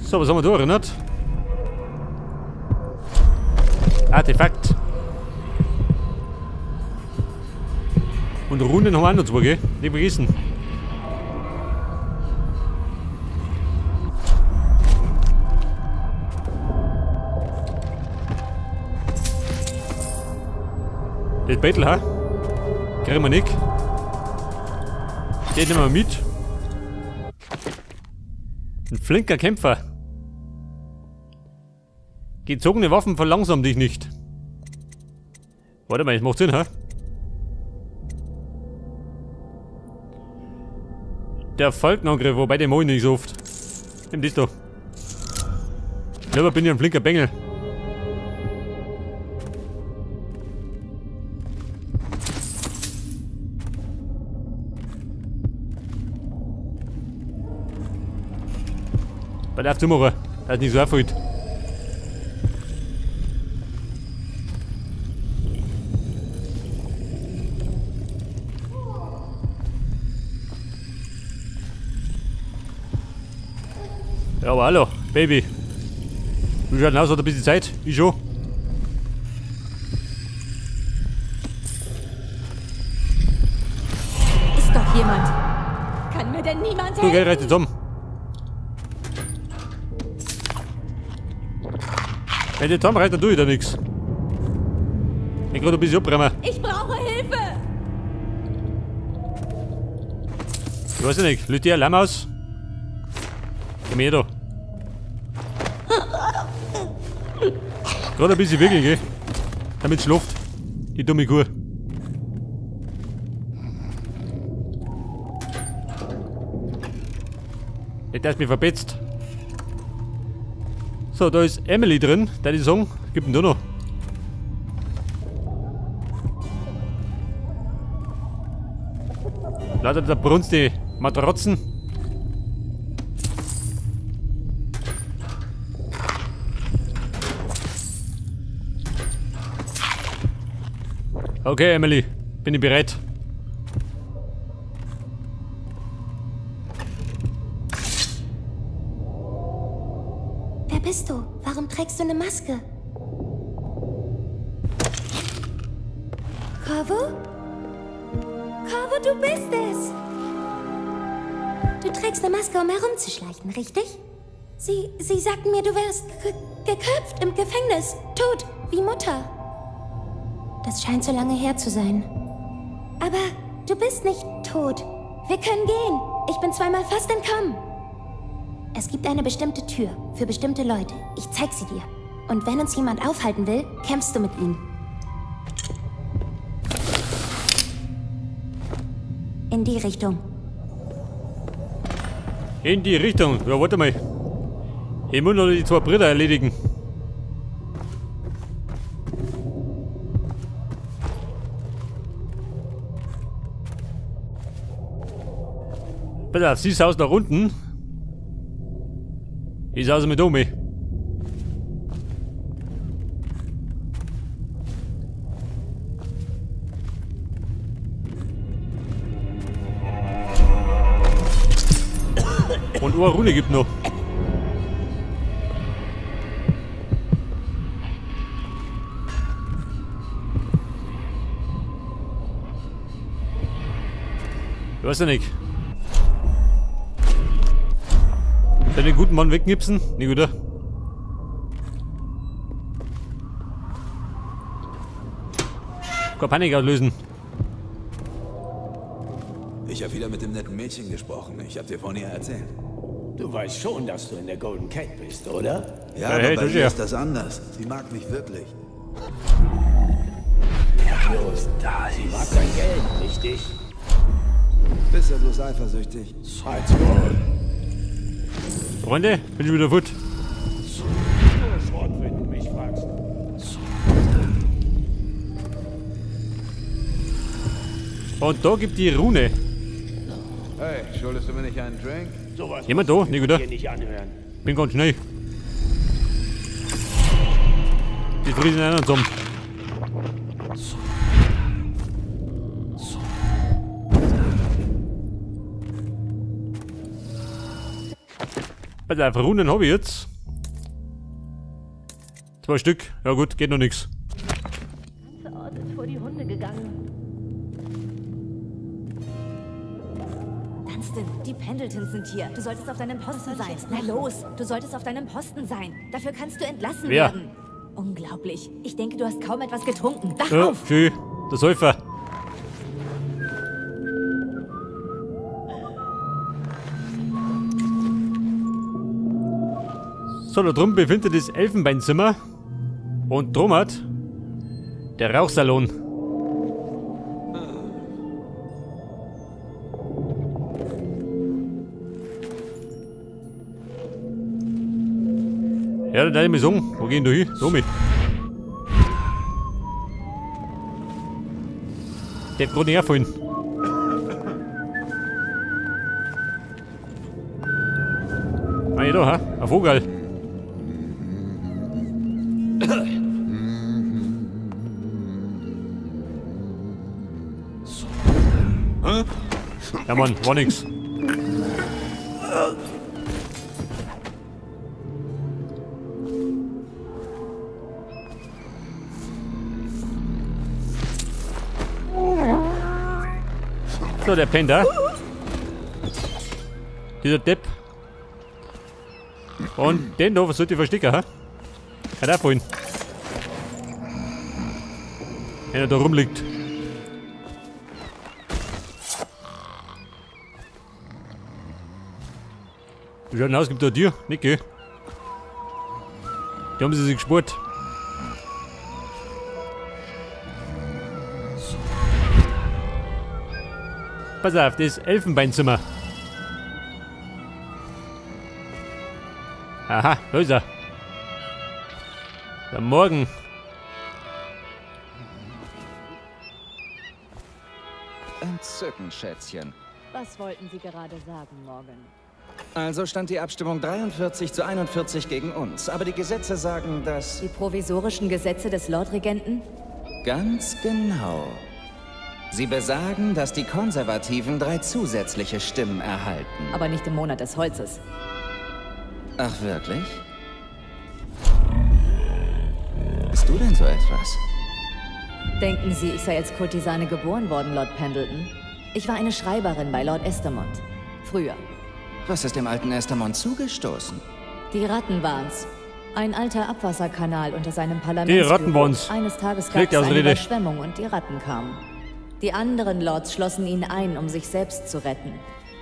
So, was haben wir da erinnert? Artefakt. Und Runen haben wir auch noch zwei, gell? Nicht vergessen. Das Battle, ha? Kriegen wir nicht. Den nehmen wir mit. Ein flinker Kämpfer. Gezogene Waffen verlangsamen dich nicht. Warte mal, das macht Sinn, ha? Der Falkenangriff, wobei den mag ich nicht so oft. Nimm das doch. Selber bin ich ein flinker Bengel. Bei der Zimmerer, das ist nicht so erfüllt. Ja, aber hallo, Baby. Du schaust aus, hat ein bisschen Zeit? Ich schon. Ist doch jemand. Kann mir denn niemand helfen? Du, geh rein zusammen. Wenn die zusammenreißt, dann tue ich da nichts. Ich kann ein bisschen abbrennen. Ich brauche Hilfe! Ich weiß nicht, löst dir Alarm aus? Komm her da. Gerade ein bisschen wickeln, gell? Damit schläft. Die dumme Kuh. Nicht, dass mich verpetzt. So, da ist Emily drin, da die sagen, gibt ihn da noch. Lauter der Brunst die Matratzen. Okay, Emily, bin ich bereit. Wer bist du? Warum trägst du eine Maske? Corvo? Corvo, du bist es! Du trägst eine Maske, um herumzuschleichen, richtig? Sie sagten mir, du wärst geköpft im Gefängnis, tot, wie Mutter. Das scheint so lange her zu sein. Aber du bist nicht tot. Wir können gehen. Ich bin zweimal fast entkommen. Es gibt eine bestimmte Tür für bestimmte Leute. Ich zeig sie dir. Und wenn uns jemand aufhalten will, kämpfst du mit ihm. In die Richtung. In die Richtung. Ja, warte mal. Ich muss noch die zwei Brüder erledigen. Pass auf, sie saust nach unten. Ich sause mit Omi. Und eine Rune gibt noch. Ich weiß ja nicht. Soll ich den guten Mann wegknipsen? Nicht gut, oder? Keine Panik auslösen. Ich habe wieder mit dem netten Mädchen gesprochen. Ich habe dir von ihr erzählt. Du weißt schon, dass du in der Golden Gate bist, oder? Ja, Hey, aber bei das ihr ja. ist das anders. Sie mag mich wirklich. Los, da sie mag dein Geld, richtig? Bist ja bloß eifersüchtig. Halt's wohl. Freunde, bin ich wieder futsch. Nur Schrott, wenn du mich fragst. Und da gibt die Rune. Hey, schuldest du mir nicht einen Drink? Sowas Jemand musst da? du Nicht, oder? dir nicht anhören. Bin ganz schnell. Die friesen einen zusammen. Pass auf, Runen habe ich jetzt. 2 Stück. Ja gut, geht noch nichts. Der ganze Ort ist vor die Hunde gegangen. Dunstan, die Pendletons sind hier. Du solltest auf deinem Posten sein. Na los, du solltest auf deinem Posten sein. Dafür kannst du entlassen Wer? werden. Unglaublich. Ich denke, du hast kaum etwas getrunken. Wach Ja, auf! schön. Der Säufer. So, da drum befindet sich das Elfenbeinzimmer. Und drum hat der Rauchsalon. Ja, dann deine Mission. Wo gehen du hin? So mit. Der hat gerade nicht vorhin. Ah, ja, da, ha? Ein Vogel. Ja, Mann, war nix. So, der pennt da. Dieser Depp. Und den da, was sollte ich verstecken, ha? Ja, da vorhin. Wenn er da rumliegt. Wie schaut denn aus? Gibt da dir? Nicht, gell? Die haben sie sich gespart. Pass auf, das Elfenbeinzimmer. Aha, da ist er. Der Morgen. Entzückend, Schätzchen. Was wollten Sie gerade sagen, Morgan? Also stand die Abstimmung 43 zu 41 gegen uns. Aber die Gesetze sagen, dass... Die provisorischen Gesetze des Lordregenten? Ganz genau. Sie besagen, dass die Konservativen 3 zusätzliche Stimmen erhalten. Aber nicht im Monat des Holzes. Ach, wirklich? Bist du denn so etwas? Denken Sie, ich sei als Kurtisane geboren worden, Lord Pendleton? Ich war eine Schreiberin bei Lord Estermont. Früher. Was ist dem alten Estermont zugestoßen? Die Ratten waren's. Ein alter Abwasserkanal unter seinem Parlament. Die Ratten waren's. Eines Tages gab Klingt es aus eine Rede. Überschwemmung und die Ratten kamen. Die anderen Lords schlossen ihn ein, um sich selbst zu retten.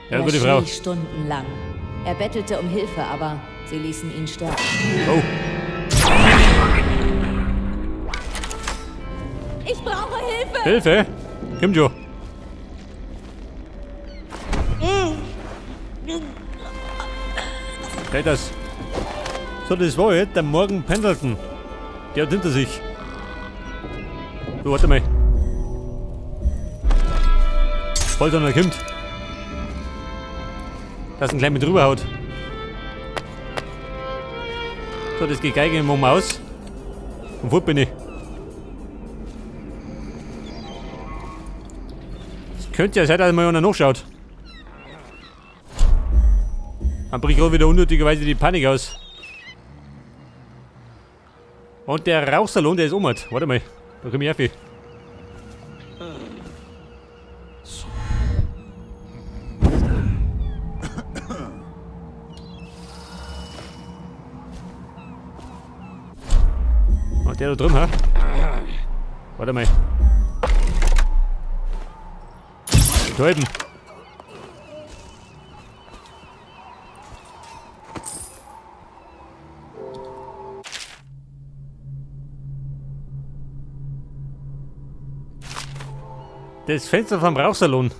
Ja, er gute Frau. schrie stundenlang. Er bettelte um Hilfe, aber sie ließen ihn sterben. Oh. Ich brauche Hilfe! Hilfe! Kommt schon. Geht das? So, das war jetzt der Morgen Pendleton. Der hat hinter sich. So, warte mal. Bald einer kommt. Dass ein gleich mit drüber haut. So, das geht Geige im aus. Und wo bin ich? Es könnte ja sein, dass mal einer nachschaut. Dann bricht gerade wieder unnötigerweise die Panik aus. Und der Rauchsalon, der ist umgekehrt. Warte mal, da komme ich auf. Und der da drin, ha? Warte mal. Betäuben. Das Fenster vom Rauchsalon.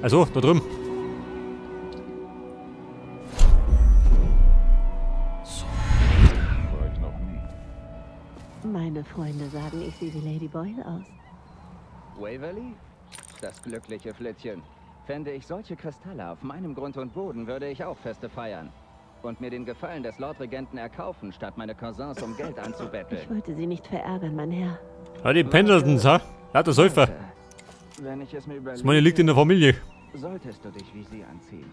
Also, da drüben. Meine Freunde sagen, ich sehe wie Lady Boyle aus. Waverly? Das glückliche Flittchen. Fände ich solche Kristalle auf meinem Grund und Boden, würde ich auch Feste feiern. Und mir den Gefallen des Lordregenten erkaufen, statt meine Cousins um Geld anzubetteln. Ich wollte Sie nicht verärgern, mein Herr. Ah, die Pendletons, ha? Lauter Säufer. Wenn ich es mir überlege, Das meine liegt in der Familie. solltest du dich wie sie anziehen.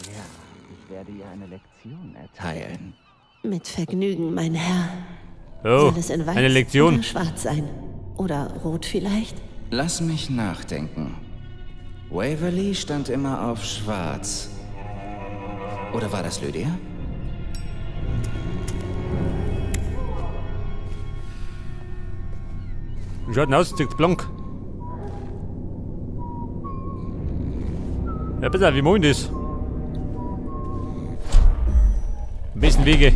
Ja, ich werde ihr eine Lektion erteilen. Mit Vergnügen, mein Herr. Oh, Soll es in weiß eine Lektion. oder schwarz sein? Oder rot vielleicht? Lass mich nachdenken. Waverly stand immer auf schwarz. Oder war das Lydia? Wie schaut denn aus? Zieht's blank. Ja, bitte, wie machen das? Am besten Wege.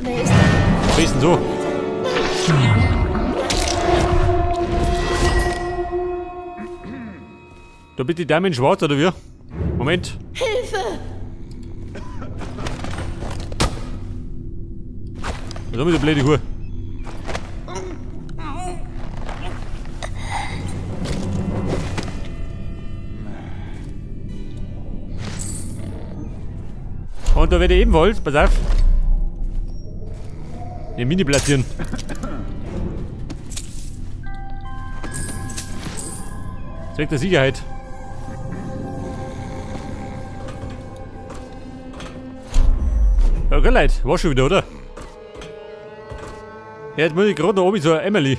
Wer ist Am besten so. Da bitte die Dame in schwarz, oder wie? Moment. Hilfe! Was haben wir, die blöde Hure? Und da werde ich ebenfalls, pass auf, eine Mini platzieren. Zweck der Sicherheit. Okay, Leute, war schon wieder, oder? Ja, jetzt muss ich gerade da oben zur Emily.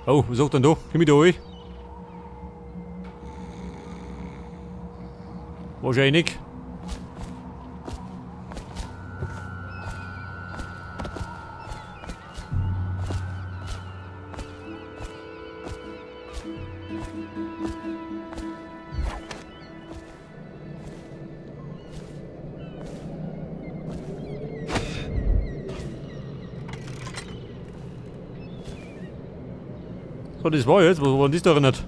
Oh, was sagt denn da? Komm ich da rein? Wahrscheinlich nicht. So, das war jetzt. Was war denn das da erinnert?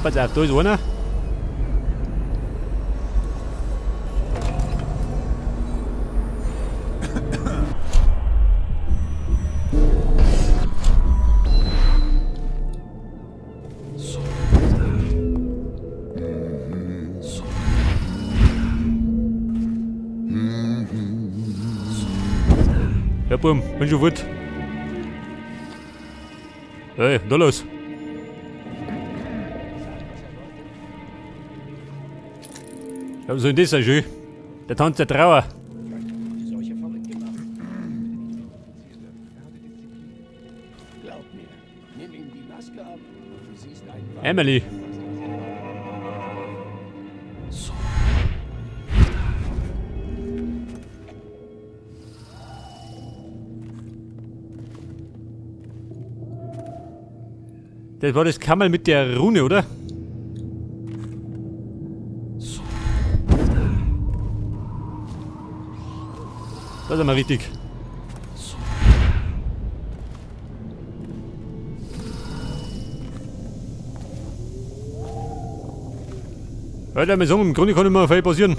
Pass auf, da ist einer. Ja, Bum, bin schon gut. Hey, da los. Ja, was soll denn das sein, schön? Der Tanz der Trauer. Emily. Das war das Kammerl mit der Rune, oder? Das ist mal richtig. Alter, wir sagen, im Grunde kann immer viel passieren.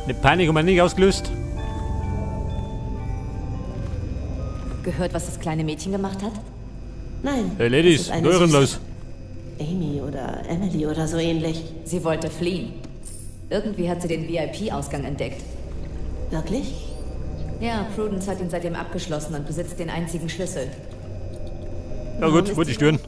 Eine Panik haben wir nicht ausgelöst. Gehört, was das kleine Mädchen gemacht hat? Nein. Hey Ladies, das ist eine euren süße los. Amy oder Emily oder so ähnlich. Sie wollte fliehen. Irgendwie hat sie den VIP-Ausgang entdeckt. Wirklich? Ja, Prudence hat ihn seitdem abgeschlossen und besitzt den einzigen Schlüssel. Ja gut, wollte ich stören.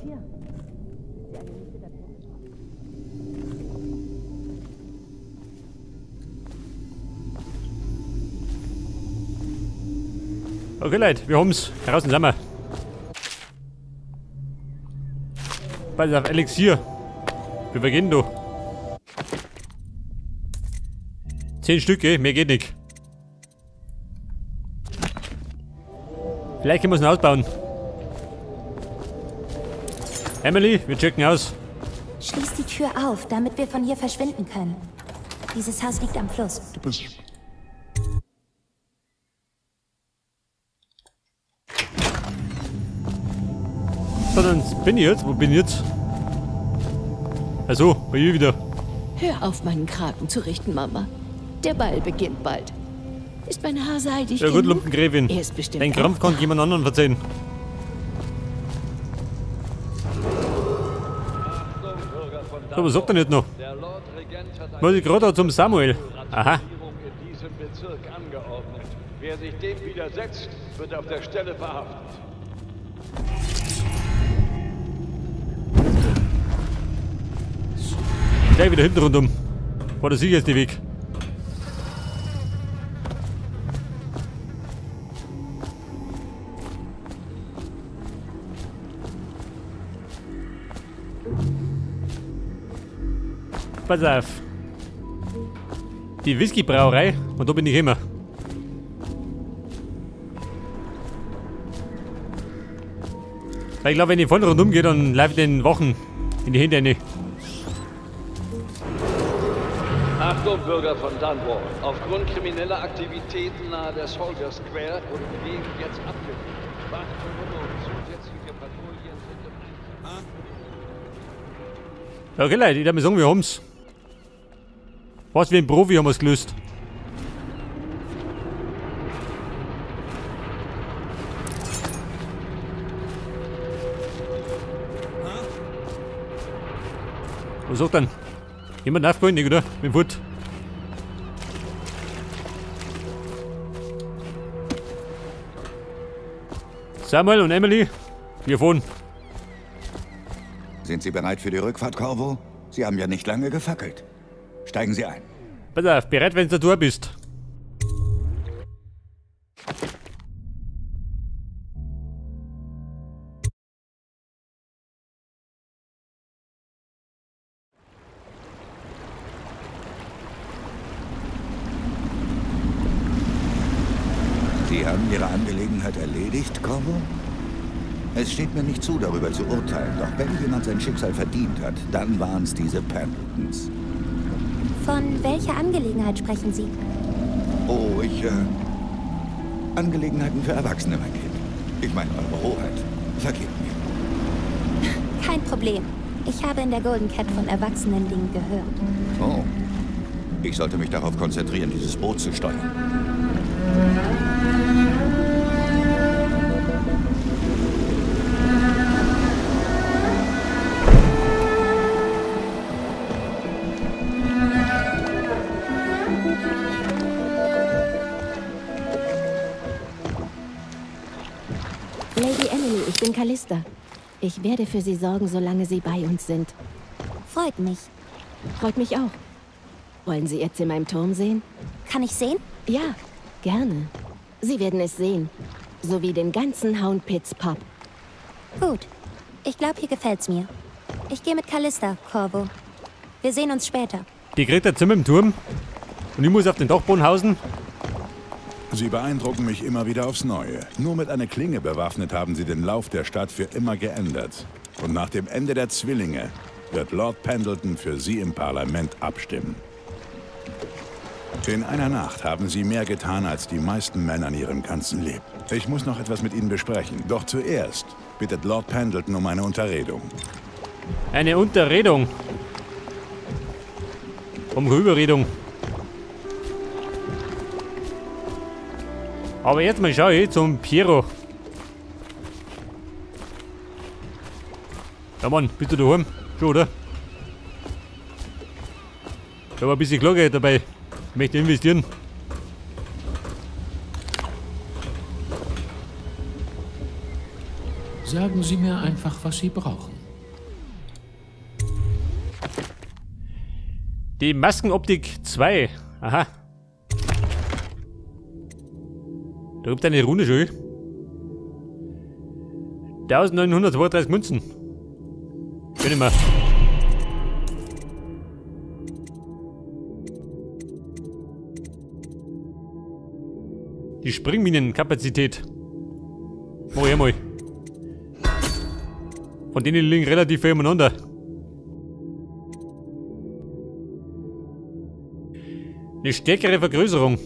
Okay Leute, wir haben's. Draußen sind wir. Pass auf, Elixier. Wir vergehen da. 10 Stücke, mehr geht nicht. Vielleicht können wir es noch ausbauen. Emily, wir checken aus. Schließ die Tür auf, damit wir von hier verschwinden können. Dieses Haus liegt am Fluss. So, dann bin ich jetzt. Wo bin ich jetzt? Also, bei ihr wieder. Hör auf, meinen Kragen zu richten, Mama. Der Ball beginnt bald. Ist mein Haar seidig Ja gut, genug? Lumpengräfin. Er ist bestimmt Den Krampf kann jemand anderen verzeihen. So, was sagt er nicht noch? Muss ich gerade zum Samuel. Aha. in diesem Bezirk angeordnet. Wer sich dem widersetzt, wird auf der Stelle verhaftet. Gleich wieder hinten rundum. War der sicherste Weg. Pass auf. Die Whisky-Brauerei und da bin ich immer. Weil ich glaube, wenn ich voll rundum gehe, dann laufe ich den Wochen in die Hände rein. Achtung, Bürger von Dunwall. Aufgrund krimineller Aktivitäten nahe der Soldier Square wurde die Gegend jetzt abgelehnt. Wachtürme und zusätzliche Patrouillen sind im Ja, okay, Leute, ich darf mir sagen, wir haben's. Was wie ein Profi haben wir es gelöst. Was sagt dann? Jemand aufgeholt, nicht, oder? Mit dem Foot. Samuel und Emily, wir fahren. Sind Sie bereit für die Rückfahrt, Corvo? Sie haben ja nicht lange gefackelt. Steigen Sie ein. Pass auf, bereit, wenn du da bist. Sie haben Ihre Angelegenheit erledigt, Corvo? Es steht mir nicht zu, darüber zu urteilen, doch wenn jemand sein Schicksal verdient hat, dann waren es diese Pendletons. Von welcher Angelegenheit sprechen Sie? Oh, Angelegenheiten für Erwachsene, mein Kind. Ich meine, eure Hoheit. Vergebt mir. Kein Problem. Ich habe in der Golden Cat von Erwachsenendingen gehört. Oh. Ich sollte mich darauf konzentrieren, dieses Boot zu steuern. Lady Emily, ich bin Callista. Ich werde für Sie sorgen, solange Sie bei uns sind. Freut mich. Freut mich auch. Wollen Sie jetzt in meinem Turm sehen? Kann ich sehen? Ja, gerne. Sie werden es sehen. Sowie den ganzen Hound Pits Pub. Gut. Ich glaube, hier gefällt's mir. Ich gehe mit Callista, Corvo. Wir sehen uns später. Die kriegt ein Zimmer im Turm. Und ich muss auf den Dachboden hausen. Sie beeindrucken mich immer wieder aufs Neue. Nur mit einer Klinge bewaffnet haben sie den Lauf der Stadt für immer geändert. Und nach dem Ende der Zwillinge wird Lord Pendleton für Sie im Parlament abstimmen. In einer Nacht haben Sie mehr getan als die meisten Männer in ihrem ganzen Leben. Ich muss noch etwas mit Ihnen besprechen. Doch zuerst bittet Lord Pendleton um eine Unterredung. Eine Unterredung. Um Überredung. Aber jetzt mal schau ich zum Piero. Ja Mann, bist du daheim? Schon, oder? Da war ein bisschen Klage dabei. Ich möchte investieren. Sagen Sie mir einfach, was Sie brauchen. Die Maskenoptik 2. Aha. Da gibt eine Runde schon. 1932 Münzen. Können wir. Die Springminenkapazität. Oh ja mal. Von denen liegen relativ viel umeinander. Eine stärkere Vergrößerung.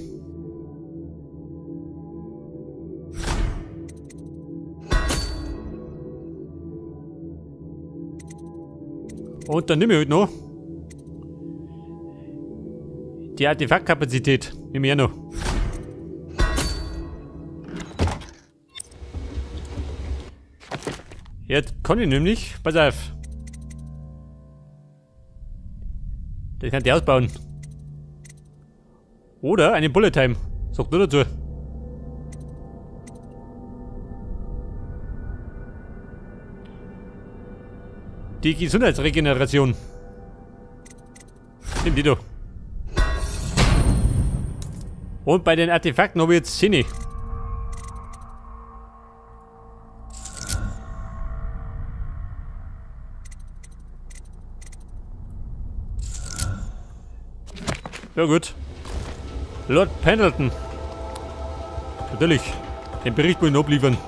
Und dann nehme ich halt noch Die Artefaktkapazität. Nimm her noch. Jetzt kann ich nämlich. Pass auf. Das kann ich ausbauen. Oder eine Bullet Time. Sag du dazu. Die Gesundheitsregeneration. Nimm die doch. Und bei den Artefakten habe ich jetzt Sinne. Ja gut. Lord Pendleton. Natürlich. Den Bericht wollen wir abliefern.